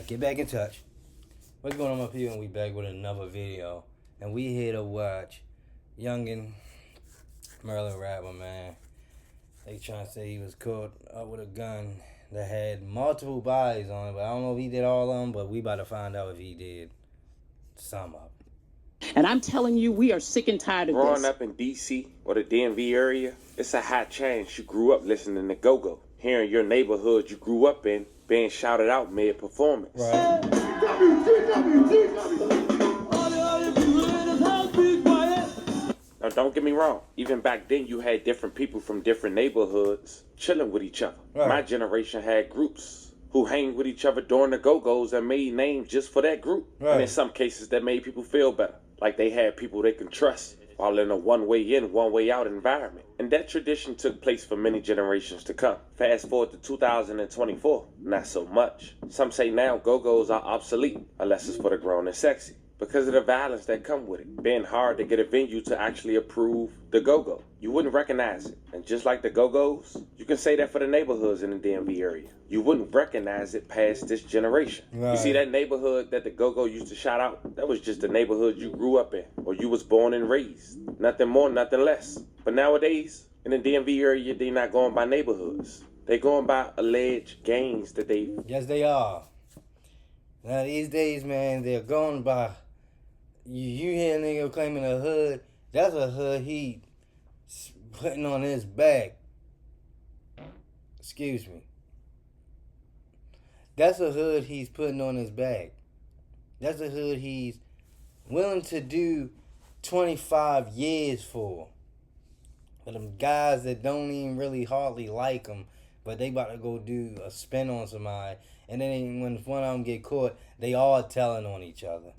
Get back in touch. What's going on, my people? And we back with another video. And we here to watch Youngin Merlin rapper, man. They trying to say he was caught up with a gun that had multiple bodies on it. But I don't know if he did all of them, but we about to find out if he did some of them. And I'm telling you, we are sick and tired of this. Growing up in D.C. or the DMV area, it's a high chance you grew up listening to go-go. Here in your neighborhood you grew up in, being shouted out mid-performance. Right. Now don't get me wrong, even back then you had different people from different neighborhoods chilling with each other. Right. My generation had groups who hang with each other during the go-go's and made names just for that group. Right. And in some cases that made people feel better, like they had people they can trust while in a one-way in, one-way out environment. And that tradition took place for many generations to come. Fast forward to 2024, not so much. Some say now go-go's are obsolete, unless it's for the grown and sexy, because of the violence that come with it. Being hard to get a venue to actually approve the go-go. You wouldn't recognize it. And just like the go-go's, you can say that for the neighborhoods in the DMV area. You wouldn't recognize it past this generation. Right. You see that neighborhood that the go-go used to shout out? That was just the neighborhood you grew up in, or you was born and raised. Nothing more, nothing less. But nowadays, in the DMV area, they're not going by neighborhoods. They're going by alleged gangs that they... Yes, they are. Now, these days, man, they're going by... You hear a nigga claiming a hood, that's a hood he putting on his back. Excuse me. That's a hood he's putting on his back. That's a hood he's willing to do 25 years for. For them guys that don't even really hardly like him, but they about to go do a spin on somebody. And then when one of them get caught, they all telling on each other.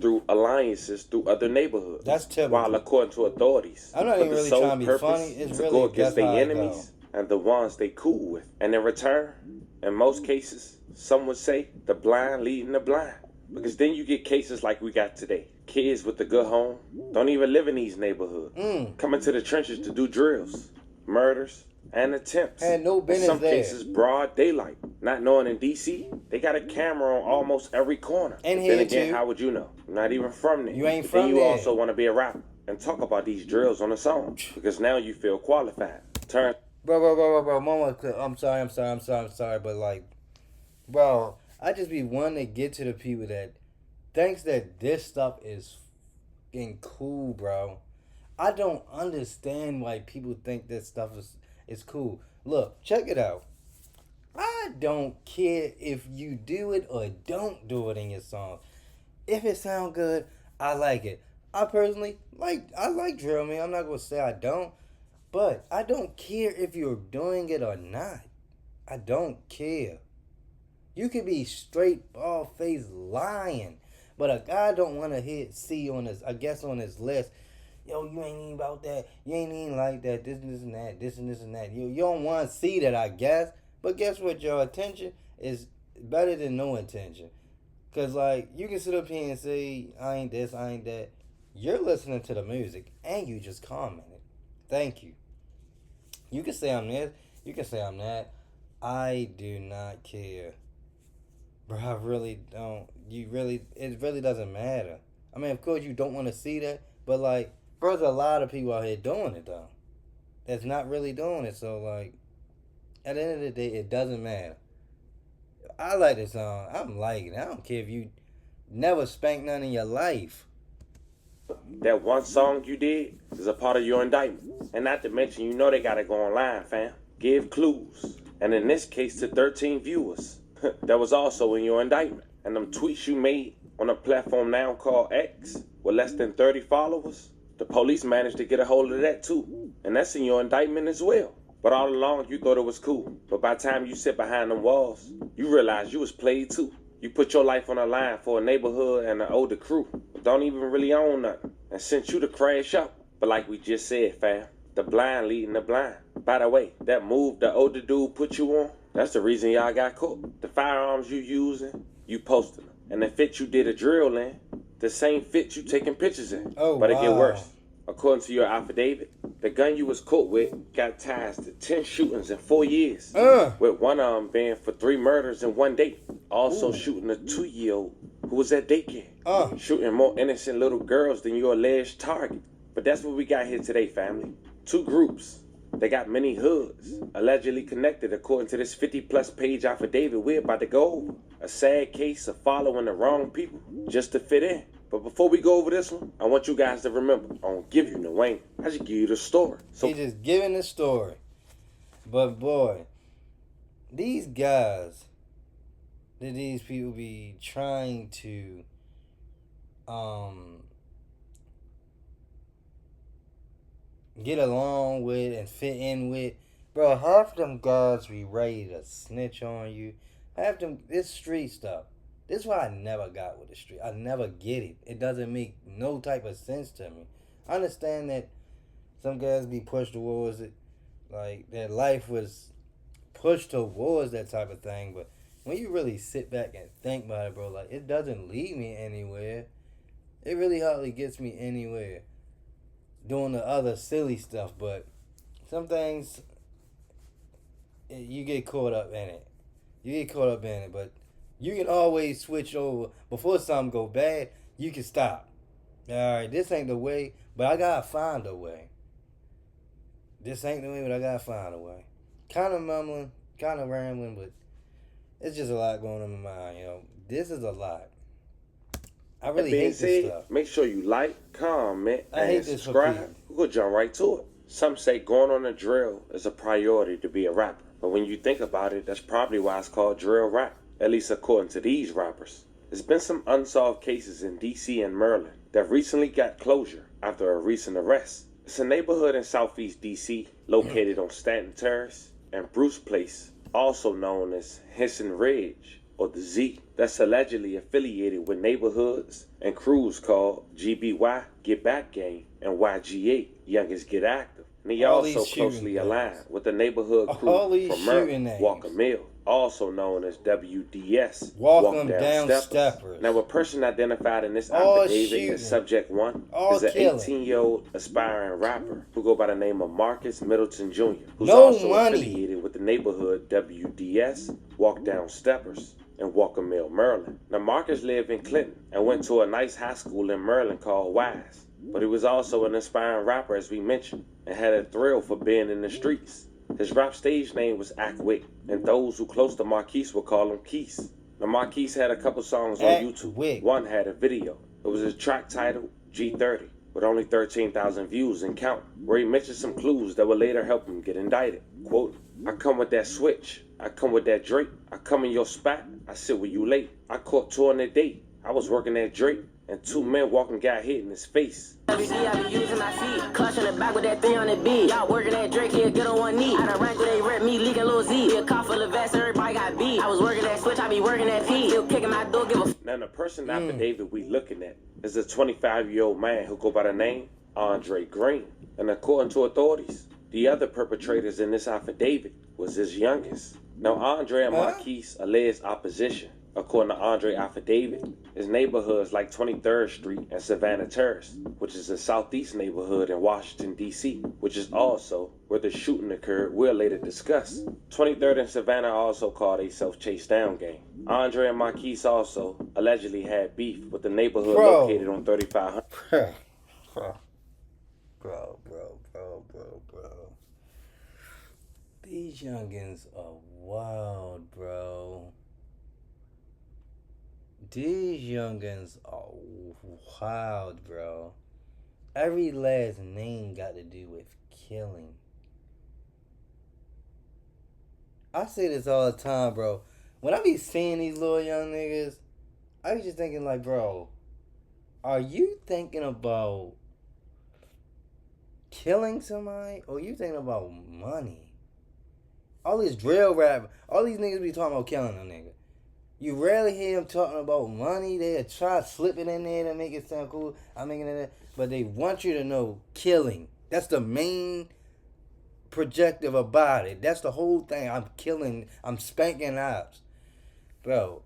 Through alliances through other neighborhoods. That's typical. While according to authorities, I'm not even really trying to be funny. It's to really go against that's how their it go. enemies and the ones they cool with. And in return, in most cases, some would say the blind leading the blind. Because then you get cases like we got today. Kids with a good home don't even live in these neighborhoods. Coming to the trenches to do drills, murders, and attempts. Had no business in some there. cases, broad daylight. Not knowing in D.C., they got a camera on almost every corner. And But here then again, too. how would you know? You're not even from there. You ain't But from then you there. also want to be a rapper and talk about these drills on the song. Because now you feel qualified. Turn Bro, mama, I'm sorry, but like, bro, I just be wanting to get to the people that thinks that this stuff is fucking cool, bro. I don't understand why people think this stuff is cool. Look, check it out. I don't care if you do it or don't do it in your song. If it sound good, I like it. I personally I like drill, man. I'm not gonna say I don't, but I don't care if you're doing it or not. I don't care. You could be straight bald faced lying, but a guy don't want to see on his, I guess on his list. Yo, you ain't even about that. You ain't even like that. This and this and that. This and this and that. You don't want to see that, I guess. But guess what? Your attention is better than no attention. Because, like, you can sit up here and say, I ain't this, I ain't that. You're listening to the music, and you just commented. Thank you. You can say I'm this. You can say I'm that. I do not care. Bro, I really don't. It really doesn't matter. I mean, of course, you don't want to see that. But, like, bro, there's a lot of people out here doing it, though. That's not really doing it. So, like, at the end of the day, it doesn't matter. I like this song. I'm liking it. I don't care if you never spanked none in your life. that one song you did is a part of your indictment. And not to mention, you know they gotta go online, fam. Give clues. And in this case, to 13 viewers. That was also in your indictment. And them tweets you made on a platform now called X with less than 30 followers, the police managed to get a hold of that too. And that's in your indictment as well. But all along, you thought it was cool. But by the time you sit behind them walls, you realize you was played too. You put your life on the line for a neighborhood and an older crew who don't even really own nothing and sent you to crash out. But like we just said, fam, the blind leading the blind. By the way, that move the older dude put you on, that's the reason y'all got caught. The firearms you using, you posted them. And the fit you did a drill in, the same fit you taking pictures in. Oh, but it get wow. worse. According to your affidavit, The gun you was caught with got ties to 10 shootings in 4 years. With one of them being for 3 murders in one day. Also shooting a 2-year-old who was at daycare. Shooting more innocent little girls than your alleged target. But that's what we got here today, family. 2 groups. They got many hoods, allegedly connected according to this 50-plus page affidavit we're about to go over. A sad case of following the wrong people just to fit in. But before we go over this one, I want you guys to remember, I don't give you no Wayne. I just give you the story. So he just giving the story. But boy, these guys that these people be trying to get along with and fit in with, bro, half them guys be ready to snitch on you. Half them, it's street stuff. This is why I never got with the street. I never get it. It doesn't make no type of sense to me. I understand that some guys be pushed towards it, like their life was pushed towards that type of thing, but when you really sit back and think about it, bro, like, it doesn't lead me anywhere. It really hardly gets me anywhere doing the other silly stuff, but some things, you get caught up in it. But you can always switch over. Before something go bad, you can stop. Alright, this ain't the way, but I gotta find a way. This ain't the way, but I gotta find a way. Kind of mumbling, kind of rambling, but it's just a lot going on in my mind, you know. This is a lot. I really hate this stuff. Make sure you like, comment, and subscribe. We're going to jump right to it. Some say going on a drill is a priority to be a rapper. But when you think about it, that's probably why it's called drill rap. At least according to these rappers. There's been some unsolved cases in DC and Maryland that recently got closure after a recent arrest. It's a neighborhood in southeast DC located on Stanton Terrace and Bruce Place, also known as Henson Ridge, or the Z, that's allegedly affiliated with neighborhoods and crews called GBY, Get Back Gang, and YGA, Youngest Get Active. And he also closely aligned with the neighborhood crew from Maryland, Walker Mill, also known as WDS, Walk Down Steppers. Now, a person identified in this affidavit as Subject 1 is an 18-year-old aspiring rapper who go by the name of Marcus Middleton Jr., who's also affiliated with the neighborhood WDS, Walk Down Steppers, in Walker Mill, Maryland. Now, Marcus lived in Clinton and went to a nice high school in Maryland called Wise. But he was also an aspiring rapper, as we mentioned, and had a thrill for being in the streets. His rap stage name was Ackwick, and those who close to Marquise would call him Keese. Now, Marquise had a couple songs on YouTube. One had a video. It was a track titled G30, with only 13,000 views and counting, where he mentioned some clues that would later help him get indicted. Quote, I come with that switch. I come with that Drake. I come in your spot. I sit with you late. I caught 2 on a date. I was working at Drake, and 2 men walking got hit in his face. Every day I be using my feet. Clutch in the back with that 300 B. Y'all working at Drake, he'll get on one knee. I done ran through they rip me, leaking Lil Z. Be a car full of vests, everybody got beat. I was working that switch, I be working that P. Still kicking my door, give a Now, the person affidavit we looking at is a 25-year-old man who go by the name Andre Green. And according to authorities, the other perpetrators in this affidavit was his youngest. Now, Andre and Marquise alleged opposition. According to Andre affidavit, his neighborhoods like 23rd Street and Savannah Terrace, which is a southeast neighborhood in Washington, D.C., which is also where the shooting occurred we'll later discuss. 23rd and Savannah also called a self-chase down gang. Andre and Marquise also allegedly had beef with the neighborhood located on 3500. Bro. These youngins are wild, bro. These youngins are wild, bro. Every last name got to do with killing. I say this all the time, bro. When I be seeing these little young niggas, I be just thinking like, bro, are you thinking about killing somebody, or you thinking about money? All this drill rap, all these niggas be talking about killing a nigga. You rarely hear them talking about money. They try to slip it in there to make it sound cool. I'm making it, but they want you to know killing. That's the main projective about it. That's the whole thing. I'm killing. I'm spanking ops, bro.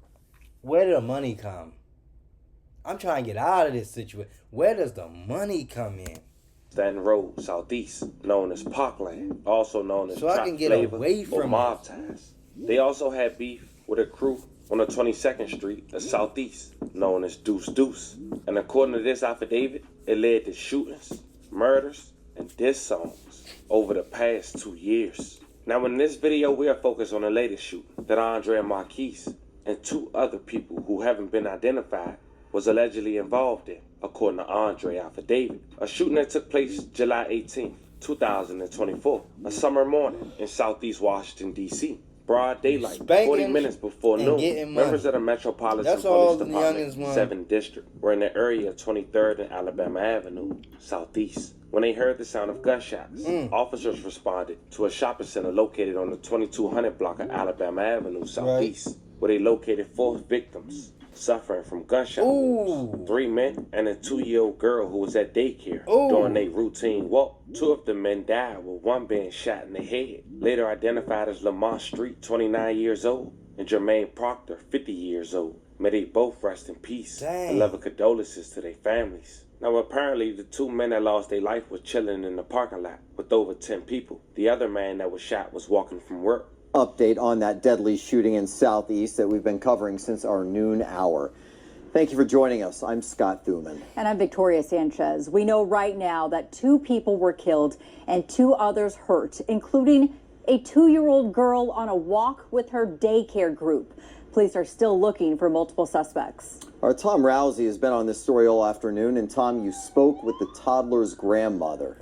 Where did the money come? I'm trying to get out of this situation. Where does the money come in? Stanton Road, Southeast, known as Parkland, also known as So I Trap can get Flavor away or from Mob Ties. They also had beef with a crew on the 22nd Street of Southeast, known as Deuce Deuce. And according to this affidavit, it led to shootings, murders, and diss songs over the past 2 years. Now in this video, we are focused on the latest shooting that Andre Marquise and 2 other people who haven't been identified was allegedly involved in, according to Andre affidavit. A shooting that took place July 18th, 2024, a summer morning in Southeast Washington, D.C. Broad daylight, 40 minutes before noon, members of the Metropolitan Police Department, 7th District, were in the area of 23rd and Alabama Avenue, Southeast. When they heard the sound of gunshots, officers responded to a shopping center located on the 2200 block of Alabama Avenue, Southeast, where they located 4 victims suffering from gunshot wounds. 3 men and a 2-year-old girl who was at daycare during their routine walk. 2 of the men died, with 1 being shot in the head, later identified as Lamont Street, 29 years old, and Jermaine Proctor, 50 years old. May they both rest in peace. And love and condolences to their families. Now apparently the 2 men that lost their life were chilling in the parking lot with over 10 people. The other man that was shot was walking from work. Update on that deadly shooting in Southeast that we've been covering since our noon hour. Thank you for joining us. I'm Scott Thuman. And I'm Victoria Sanchez. We know right now that 2 people were killed and 2 others hurt, including a 2-year-old girl on a walk with her daycare group. Police are still looking for multiple suspects. Our Tom Rousey has been on this story all afternoon. And Tom, you spoke with the toddler's grandmother.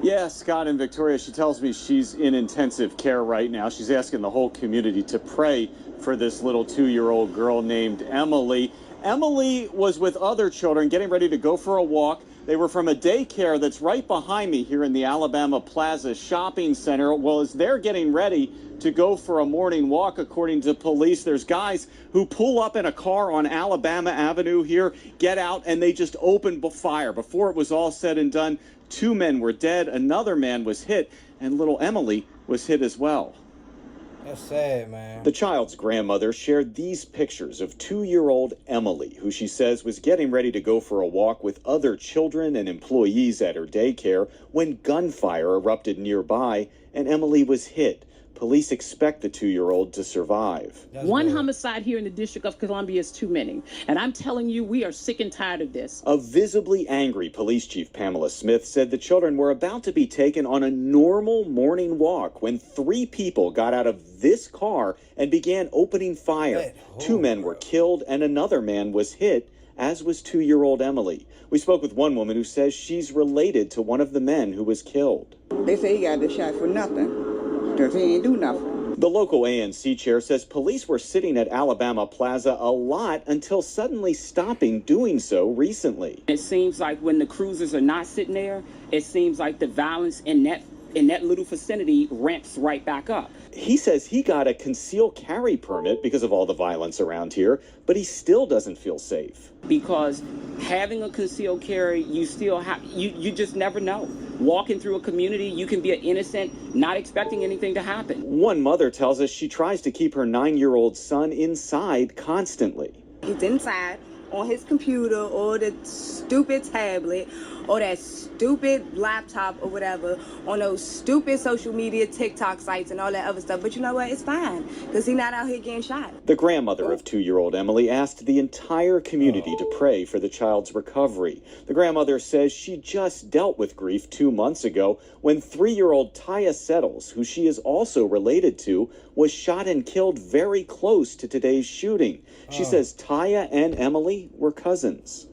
Yeah, Scott and Victoria, she tells me she's in intensive care right now. She's asking the whole community to pray for this little 2-year-old girl named Emily. Emily was with other children getting ready to go for a walk. They were from a daycare that's right behind me here in the Alabama Plaza Shopping Center. Well, as they're getting ready to go for a morning walk, according to police, there's guys who pull up in a car on Alabama Avenue here, get out, and they just open fire. Before it was all said and done, 2 men were dead, another man was hit, and little Emily was hit as well. That's sad, man. The child's grandmother shared these pictures of 2-year-old Emily, who she says was getting ready to go for a walk with other children and employees at her daycare when gunfire erupted nearby and Emily was hit. Police expect the 2-year-old to survive. One homicide here in the District of Columbia is too many. And I'm telling you, we are sick and tired of this. A visibly angry Police Chief Pamela Smith said the children were about to be taken on a normal morning walk when 3 people got out of this car and began opening fire. 2 men were killed and another man was hit, as was 2-year-old Emily. We spoke with one woman who says she's related to one of the men who was killed. They say he got the shot for nothing. Because he ain't do nothing. The local ANC chair says police were sitting at Alabama Plaza a lot until suddenly stopping doing so recently. It seems like when the cruisers are not sitting there, it seems like the violence in that little vicinity ramps right back up. He says he got a concealed carry permit because of all the violence around here, but he still doesn't feel safe. Because having a concealed carry, you still have, you just never know. Walking through a community, you can be an innocent, not expecting anything to happen. One mother tells us she tries to keep her 9-year-old son inside constantly. He's inside on his computer or the stupid tablet or that stupid laptop or whatever, on those stupid social media TikTok sites and all that other stuff. But you know what? It's fine because he's not out here getting shot. The grandmother of 2-year-old Emily asked the entire community to pray for the child's recovery. The grandmother says she just dealt with grief 2 months ago when 3-year-old Taya Settles, who she is also related to, was shot and killed very close to today's shooting. She says Taya and Emily were cousins.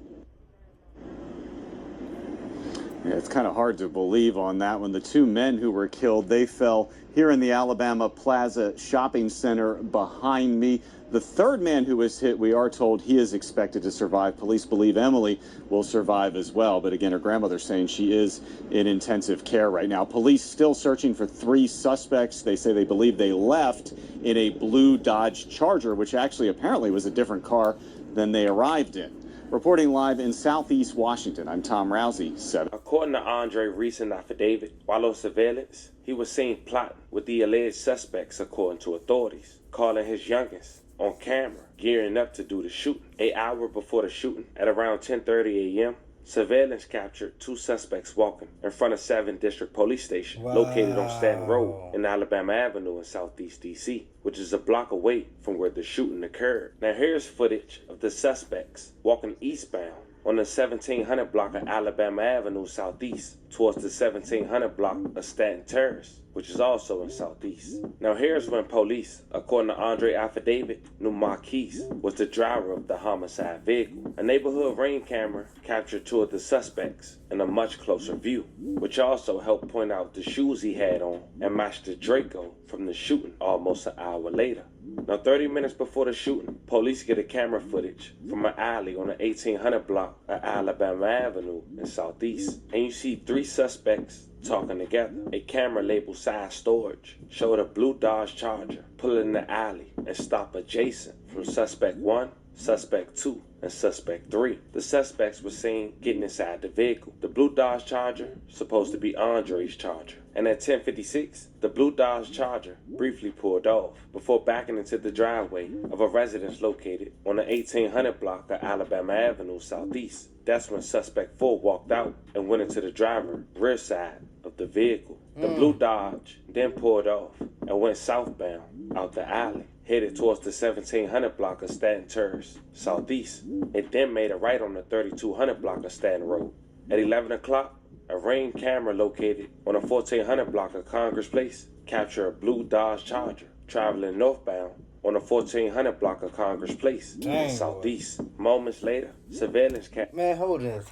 Yeah, it's kind of hard to believe on that one. The 2 men who were killed, they fell here in the Alabama Plaza Shopping Center behind me. The 3rd man who was hit, we are told he is expected to survive. Police believe Emily will survive as well. But again, her grandmother's saying she is in intensive care right now. Police still searching for 3 suspects. They say they believe they left in a blue Dodge Charger, which actually apparently was a different car than they arrived in. Reporting live in Southeast Washington, I'm Tom Rousey, 7. According to Andre recent affidavit, while on surveillance, he was seen plotting with the alleged suspects, according to authorities, calling his youngest on camera, gearing up to do the shooting. An hour before the shooting, at around 10:30 a.m., surveillance captured 2 suspects walking in front of 7th District Police Station, located on Stanton Road in Alabama Avenue in Southeast D.C., which is a block away from where the shooting occurred. Now here's footage of the suspects walking eastbound on the 1700 block of Alabama Avenue Southeast towards the 1700 block of Stanton Terrace, which is also in Southeast. Now here's when police, according to Andre affidavit, knew Marquise was the driver of the homicide vehicle. A neighborhood ring camera captured 2 of the suspects in a much closer view, which also helped point out the shoes he had on and matched the Draco from the shooting almost an hour later. Now 30 minutes before the shooting, police get a camera footage from an alley on the 1800 block of Alabama Avenue in Southeast, and you see 3 suspects talking together. A camera labeled side storage showed a blue Dodge Charger pull in the alley and stop adjacent from suspect 1, suspect 2, and suspect 3. The suspects were seen getting inside the vehicle. The blue Dodge Charger supposed to be Andre's Charger. And at 10:56, the blue Dodge Charger briefly pulled off before backing into the driveway of a residence located on the 1800 block of Alabama Avenue Southeast. That's when suspect 4 walked out and went into the driver's rear side of the vehicle. The blue Dodge then pulled off and went southbound out the alley, headed towards the 1700 block of Stanton Terrace Southeast. It then made a right on the 3200 block of Stanton Road. At 11 o'clock, a ring camera located on the 1400 block of Congress Place captured a blue Dodge Charger traveling northbound on the 1400 block of Congress Place in Southeast. Moments later, surveillance camera. Man, hold this.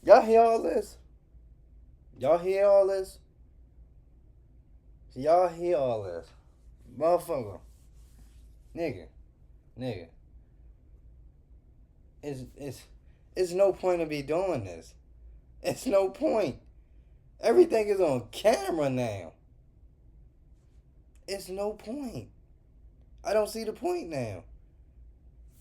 Y'all hear all this? Y'all hear all this? Motherfucker. Nigga. It's no point to be doing this. It's no point. Everything is on camera now. It's no point. I don't see the point now.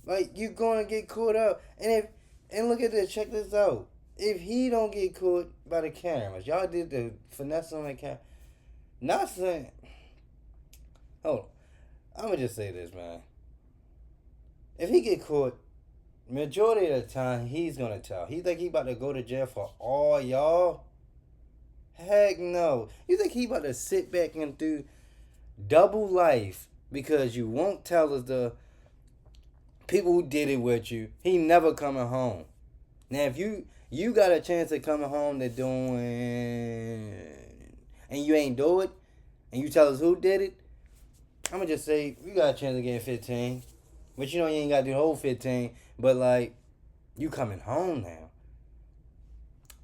Like, you're going to get caught up. And look at this. Check this out. If he don't get caught by the cameras, y'all did the finesse on the camera. Not saying. Hold on. I'm going to just say this, man. If he get caught, majority of the time, he's going to tell. He think he about to go to jail for all y'all? Heck no. You think he about to sit back and do double life because you won't tell us the people who did it with you? He never coming home. Now, if you got a chance of coming home to doing, and you ain't do it, and you tell us who did it, I'm going to just say, you got a chance of getting 15. But you know you ain't got to do the whole 15. But, like, you coming home now.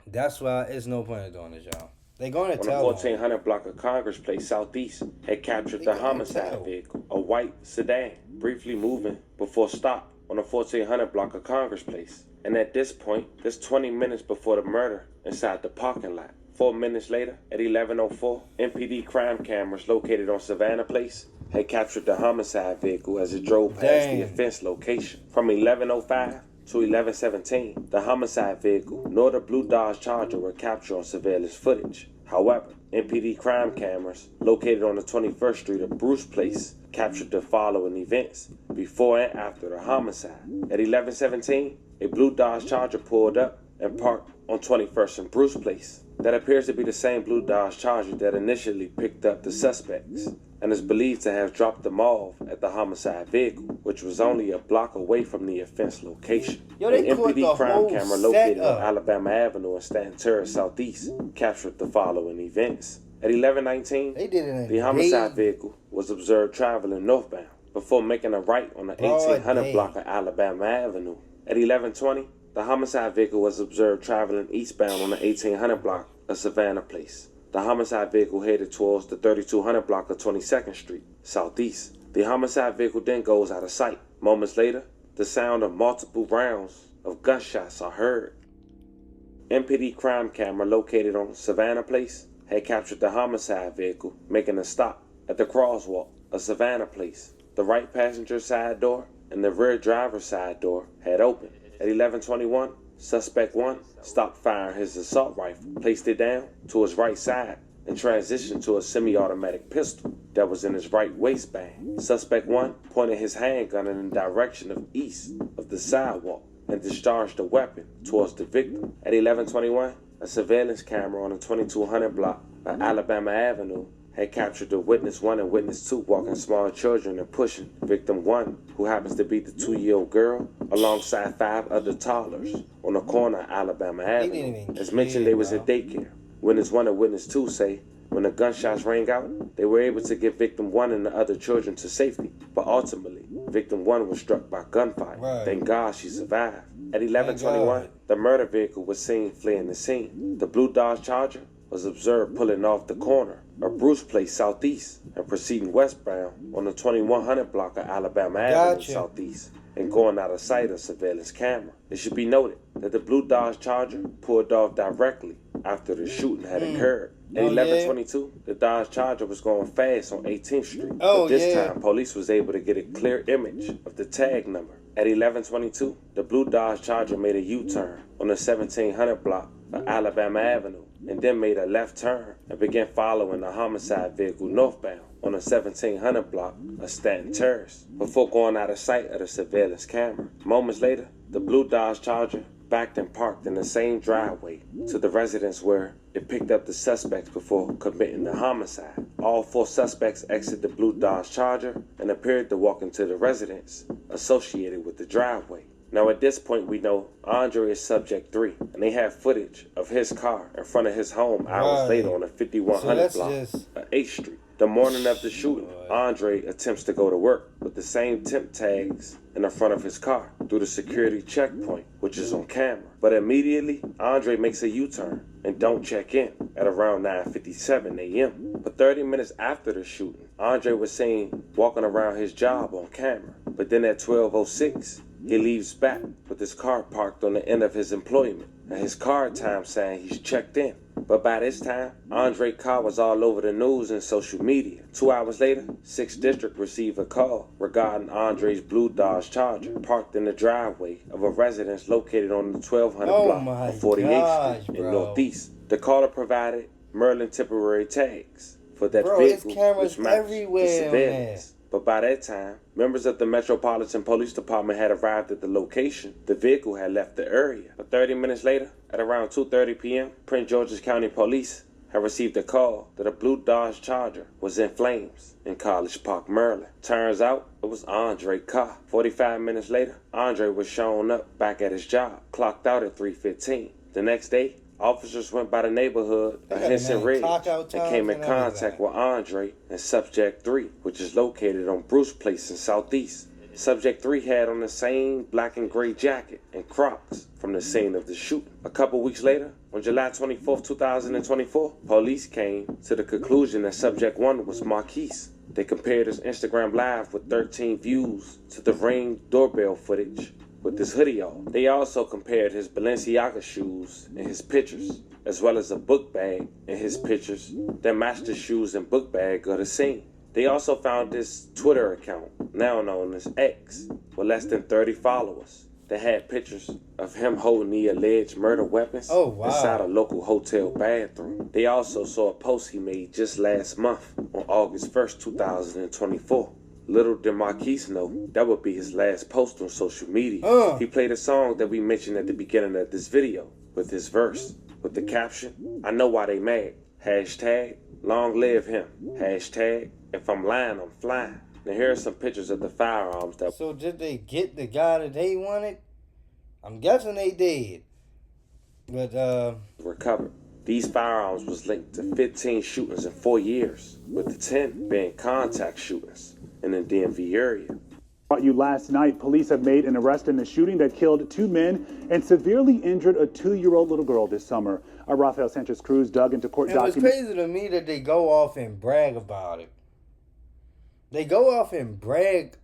That's why it's no point in doing this, y'all. They going to tell on the 1400 block of Congress Place Southeast had captured the homicide vehicle, a white sedan, briefly moving before stop on the 1400 block of Congress Place. And at this point, it's 20 minutes before the murder inside the parking lot. 4 minutes later, at 11:04, MPD crime cameras located on Savannah Place had captured the homicide vehicle as it drove past the offense location. From 11:05 to 11:17, the homicide vehicle nor the blue Dodge Charger were captured on surveillance footage. However, MPD crime cameras located on the 21st Street of Bruce Place captured the following events before and after the homicide. At 11:17, a blue Dodge Charger pulled up and parked on 21st and Bruce Place. That appears to be the same blue Dodge Charger that initially picked up the suspects and is believed to have dropped them off at the homicide vehicle, which was only a block away from the offense location. Yo, An MPD crime camera located on Alabama Avenue in Stanton Terrace Southeast captured the following events. At 11:19, the homicide vehicle was observed traveling northbound before making a right on the 1800 block of Alabama Avenue. At 11:20, the homicide vehicle was observed traveling eastbound on the 1800 block of Savannah Place. The homicide vehicle headed towards the 3200 block of 22nd Street, Southeast. The homicide vehicle then goes out of sight. Moments later, the sound of multiple rounds of gunshots are heard. MPD crime camera located on Savannah Place had captured the homicide vehicle making a stop at the crosswalk of Savannah Place. The right passenger side door and the rear driver's side door had opened. At 11:21, suspect 1 stopped firing his assault rifle, placed it down to his right side, and transitioned to a semi-automatic pistol that was in his right waistband. Suspect 1 pointed his handgun in the direction of east of the sidewalk and discharged a weapon towards the victim. At 11:21, a surveillance camera on the 2200 block of Alabama Avenue had captured the witness 1 and witness 2 walking small children and pushing victim 1, who happens to be the 2-year-old girl, alongside 5 other toddlers on the corner of Alabama Avenue. As mentioned, they was at daycare. Witness 1 and witness 2 say when the gunshots rang out, they were able to get victim 1 and the other children to safety, but ultimately, victim 1 was struck by gunfire. Right. Thank God she survived. At 11:21, the murder vehicle was seen fleeing the scene. The blue Dodge Charger was observed pulling off the corner of Bruce Place Southeast and proceeding westbound on the 2100 block of Alabama Avenue Southeast and going out of sight of surveillance camera. It should be noted that the blue Dodge Charger pulled off directly after the shooting had occurred. At 11:22, the Dodge Charger was going fast on 18th Street. But this time, police was able to get a clear image of the tag number. At 11:22, the blue Dodge Charger made a U-turn on the 1700 block of Alabama Avenue and then made a left turn and began following the homicide vehicle northbound on the 1700 block of Stanton Terrace before going out of sight of the surveillance camera. Moments later, the blue Dodge Charger backed and parked in the same driveway to the residence where it picked up the suspects before committing the homicide. All 4 suspects exited the blue Dodge Charger and appeared to walk into the residence associated with the driveway. Now at this point we know Andre is subject 3, and they have footage of his car in front of his home hours later on the 5100 block of 8th Street. The morning of the shooting, Andre attempts to go to work with the same temp tags in the front of his car through the security checkpoint, which is on camera. But immediately, Andre makes a U-turn and don't check in at around 9:57 a.m. But 30 minutes after the shooting, Andre was seen walking around his job on camera. But then at 12:06, he leaves back with his car parked on the end of his employment and his car time saying he's checked in. But by this time, Andre's car was all over the news and social media. 2 hours later, 6th District received a call regarding Andre's blue Dodge Charger parked in the driveway of a residence located on the 1200 block of 48th Street in Northeast. The caller provided Merlin temporary tags for that vehicle, which matched the surveillance. But by that time, members of the Metropolitan Police Department had arrived at the location. The vehicle had left the area. But 30 minutes later, at around 2:30 p.m., Prince George's County Police had received a call that a blue Dodge Charger was in flames in College Park, Maryland. Turns out, it was Andre's car. 45 minutes later, Andre was shown up back at his job, clocked out at 3:15. The next day, officers went by the neighborhood of Henson Ridge and came in contact with Andre and Subject 3, which is located on Bruce Place in Southeast. Subject 3 had on the same black and gray jacket and Crocs from the scene of the shooting. A couple weeks later, on July 24, 2024, police came to the conclusion that Subject 1 was Marquise. They compared his Instagram Live with 13 views to the Ring doorbell footage with his hoodie on. They also compared his Balenciaga shoes in his pictures, as well as a book bag in his pictures that matched the shoes and book bag of the scene. They also found this Twitter account, now known as X, with less than 30 followers that had pictures of him holding the alleged murder weapons inside a local hotel bathroom. They also saw a post he made just last month on August 1st, 2024. Little did Marquise know that would be his last post on social media. He played a song that we mentioned at the beginning of this video with his verse, with the caption, "I know why they mad. Hashtag, long live him. Hashtag, if I'm lying, I'm flying." Now here are some pictures of the firearms that... So did they get the guy that they wanted? I'm guessing they did. But, recovered. These firearms was linked to 15 shootings in 4 years, with the 10 being contact shootings in the DMV area. Brought you last night, police have made an arrest in the shooting that killed 2 men and severely injured a 2-year-old little girl this summer. Our Rafael Sanchez Cruz dug into court documents. It was crazy to me that they go off and brag about it. They go off and brag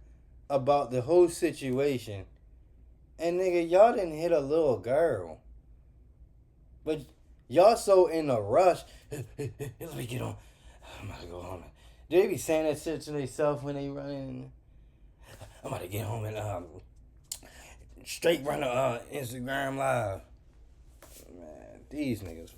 about the whole situation. And nigga, y'all didn't hit a little girl. But y'all so in a rush. Let me get on. I'm about to go home. Do they be saying that shit to themselves when they running? I'm about to get home and straight run a Instagram live. Man, these niggas